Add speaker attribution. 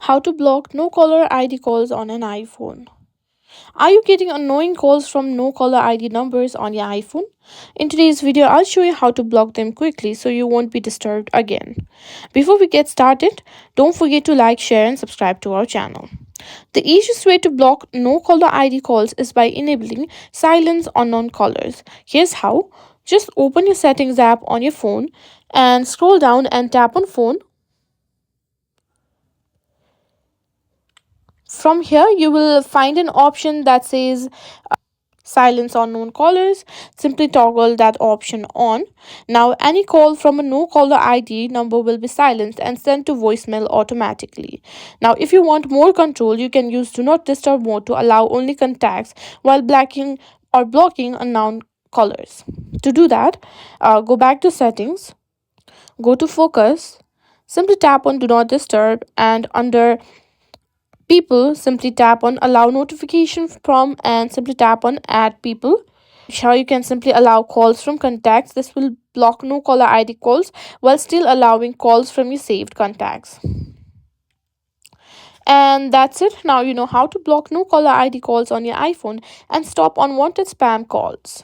Speaker 1: How to block no caller ID calls on an iPhone. Are you getting annoying calls from no caller ID numbers on your iPhone? In today's video, I'll show you how to block them quickly so you won't be disturbed again. Before we get started, don't forget to like, share, and subscribe to our channel. The easiest way to block no caller ID calls is by enabling silence on non callers. Here's how. Just open your settings app on your phone and scroll down and tap on phone. From here, you will find an option that says silence on known callers. Simply toggle that option on. Now, any call from a no caller ID number will be silenced and sent to voicemail automatically. Now, if you want more control, you can use do not disturb mode to allow only contacts while blocking unknown callers. To do that, go back to settings, go to focus, simply tap on do not disturb, and under people, simply tap on allow notification from and simply tap on add people. Here you can simply allow calls from contacts. This will block no caller ID calls while still allowing calls from your saved contacts. And that's it. Now you know how to block no caller ID calls on your iPhone and stop unwanted spam calls.